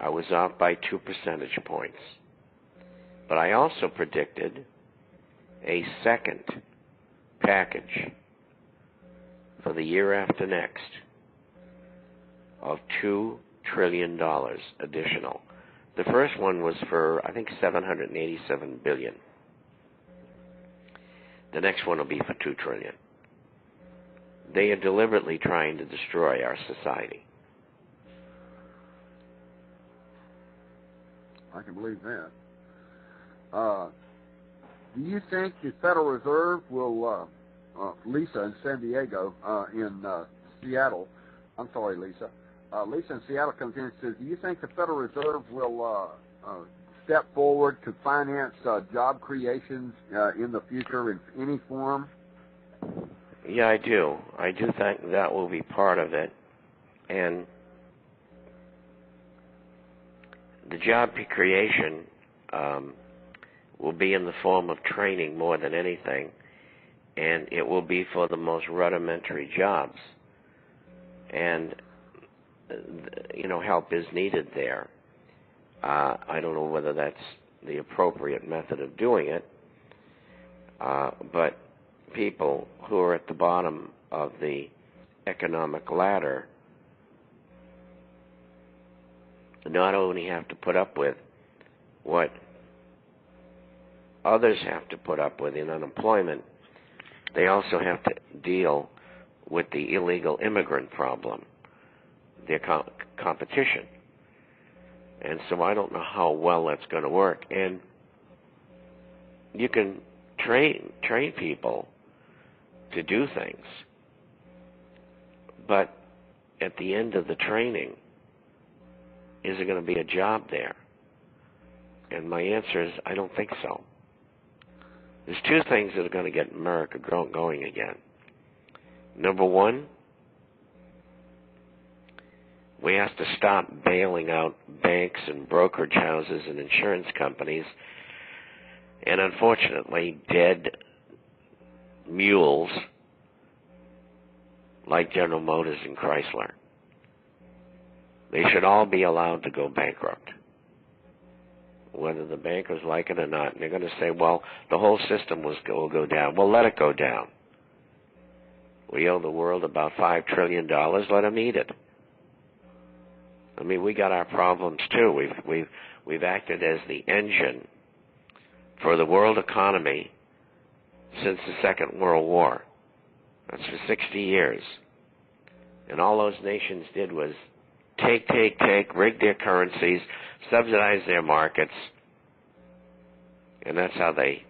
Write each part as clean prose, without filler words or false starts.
I was off by 2 percentage points. But I also predicted a second package for the year after next of $2 trillion additional. The first one was for, I think, $787 billion. The next one will be for $2 trillion. They are deliberately trying to destroy our society. I can believe that. Do you think the Federal Reserve will, Lisa in San Diego, in Seattle, I'm sorry, Lisa. Lisa in Seattle comes in and says, do you think the Federal Reserve will step forward to finance job creations in the future in any form? Yeah, I do. I do think that will be part of it. And the job creation will be in the form of training more than anything, and it will be for the most rudimentary jobs. And, help is needed there. I don't know whether that's the appropriate method of doing it, but people who are at the bottom of the economic ladder not only have to put up with what others have to put up with in unemployment, they also have to deal with the illegal immigrant problem, their competition. And so I don't know how well that's going to work. And you can train people to do things, but at the end of the training, is there going to be a job there? And my answer is, I don't think so. There's two things that are going to get America going again. Number one, we have to stop bailing out banks and brokerage houses and insurance companies and, unfortunately, dead mules like General Motors and Chrysler. They should all be allowed to go bankrupt, whether the bankers like it or not. And they're going to say, well, the whole system will go down. Well, let it go down. We owe the world about $5 trillion. Let them eat it. I mean, we got our problems too. We've acted as the engine for the world economy since the Second World War. That's for 60 years. And all those nations did was take, rig their currencies, subsidize their markets, and that's how they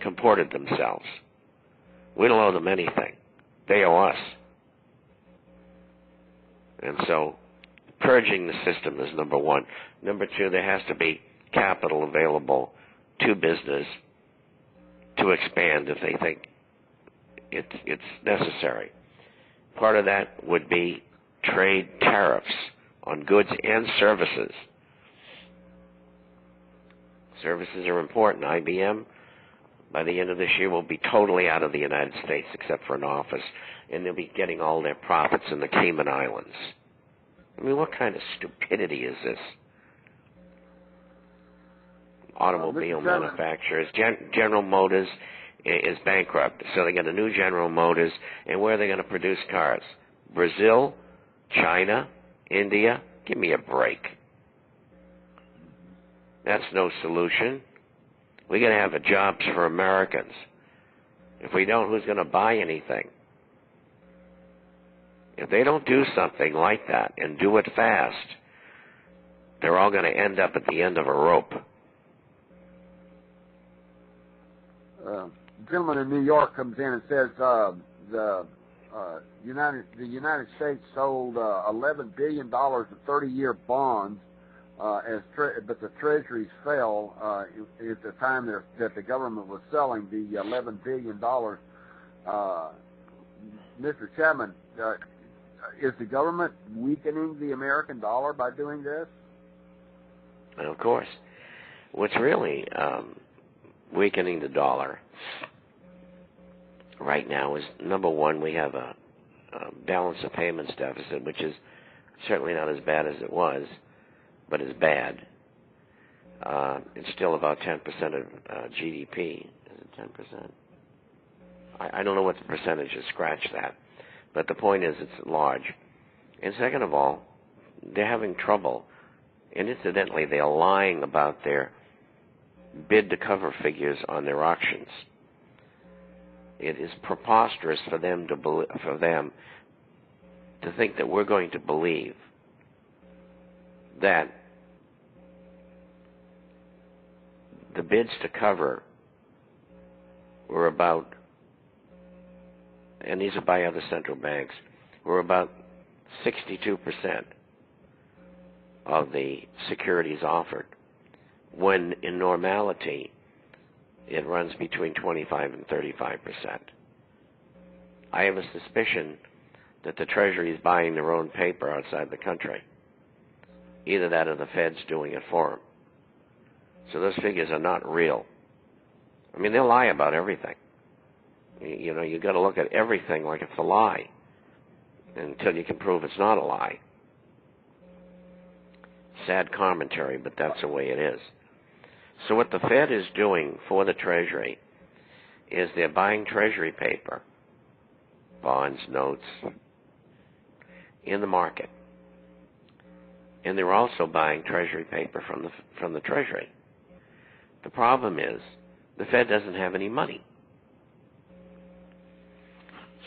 comported themselves. We don't owe them anything. They owe us. And so purging the system is number one. Number two, there has to be capital available to business to expand if they think it's necessary. Part of that would be trade tariffs on goods and services. Services are important. IBM, by the end of this year, will be totally out of the United States except for an office, and they'll be getting all their profits in the Cayman Islands. I mean, what kind of stupidity is this? Automobile manufacturers. General Motors is bankrupt, so they get a new General Motors, and where are they going to produce cars? Brazil? China? India? Give me a break. That's no solution. We got to have jobs for Americans. If we don't, who's going to buy anything? If they don't do something like that and do it fast, they're all going to end up at the end of a rope. Gentleman in New York comes in and says the United States sold $11 billion of 30-year bonds, but the treasuries fell at the time that the government was selling the $11 billion. Mr. Chapman, is the government weakening the American dollar by doing this? Well, of course. What's really weakening the dollar right now is, number one, we have a balance of payments deficit, which is certainly not as bad as it was. but is bad. It's still about 10% of GDP. Is it 10%? I don't know what the percentage is. Scratch that. But the point is, it's large. And second of all, they're having trouble. And incidentally, they're lying about their bid-to-cover figures on their auctions. It is preposterous for them to think that we're going to believe that the bids to cover were about, and these are by other central banks, were about 62% of the securities offered, when in normality it runs between 25 and 35%. I have a suspicion that the Treasury is buying their own paper outside the country. Either that or the Fed's doing it for them. So those figures are not real. I mean, they'll lie about everything. You know, you've got to look at everything like it's a lie until you can prove it's not a lie. Sad commentary, but that's the way it is. So what the Fed is doing for the Treasury is they're buying Treasury paper, bonds, notes, in the market. And they're also buying Treasury paper from the Treasury. The problem is the Fed doesn't have any money.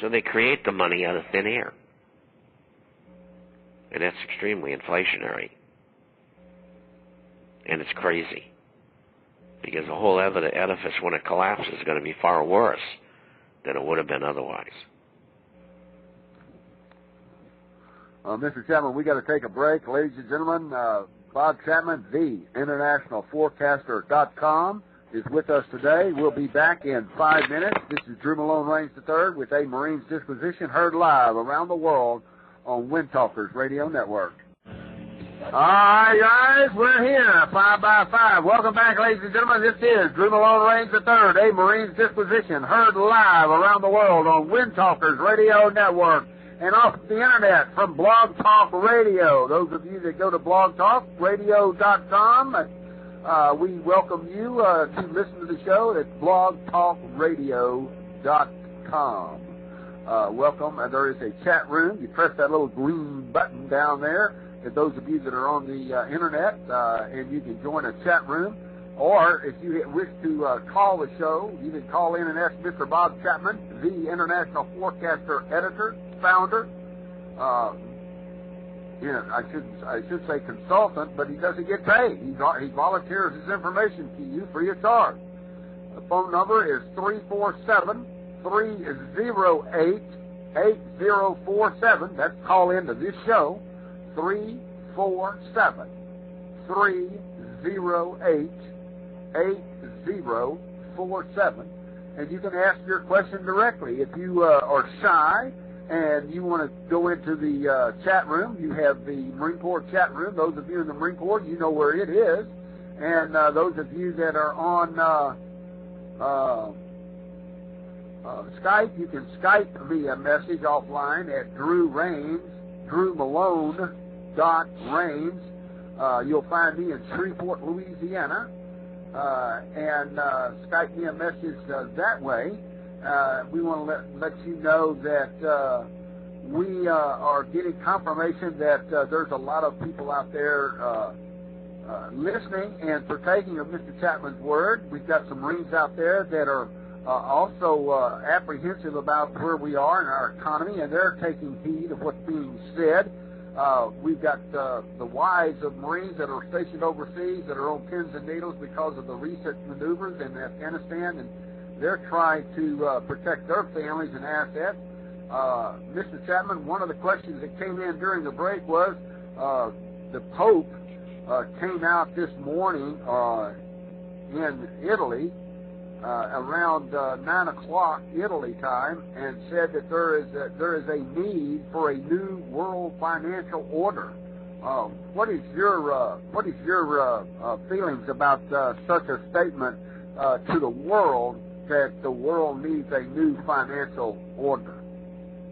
So they create the money out of thin air. And that's extremely inflationary. And it's crazy. Because the whole edifice, when it collapses, is going to be far worse than it would have been otherwise. Mr. Chapman, we got to take a break. Ladies and gentlemen, Bob Chapman, theinternationalforecaster.com, is with us today. We'll be back in 5 minutes. This is Drew Malone Raines III with a Marines Disquisition, heard live around the world on Wind Talkers Radio Network. All right, guys, we're here, 5 by 5. Welcome back, ladies and gentlemen. This is Drew Malone Raines III, a Marines Disquisition, heard live around the world on Wind Talkers Radio Network and off the Internet from Blog Talk Radio. Those of you that go to blogtalkradio.com, we welcome you to listen to the show at blogtalkradio.com. Welcome, and there is a chat room. You press that little green button down there. And those of you that are on the Internet, and you can join a chat room. Or if you wish to call the show, you can call in and ask Mr. Bob Chapman, the International Forecaster Editor, founder. I should say consultant, but he doesn't get paid. He volunteers his information to you free of charge. The phone number is 347-308-8047. That's call into this show. 347-308-8047. And you can ask your question directly. If you are shy and you want to go into the chat room, you have the Marine Corps chat room. Those of you in the Marine Corps, you know where it is. And those of you that are on Skype, you can Skype me a message offline at Drew Raines, Drew Malone .Raines. You'll find me in Shreveport, Louisiana, and Skype me a message that way. We want to let you know that we are getting confirmation that there's a lot of people out there listening and partaking of Mr. Chapman's word. We've got some Marines out there that are also apprehensive about where we are in our economy, and they're taking heed of what's being said. We've got the wives of Marines that are stationed overseas that are on pins and needles because of the recent maneuvers in Afghanistan, and they're trying to protect their families and assets. Mr. Chapman, one of the questions that came in during the break was the Pope came out this morning in Italy around 9 o'clock Italy time and said that there is a need for a new world financial order. What is your feelings about such a statement to the world that the world needs a new financial order?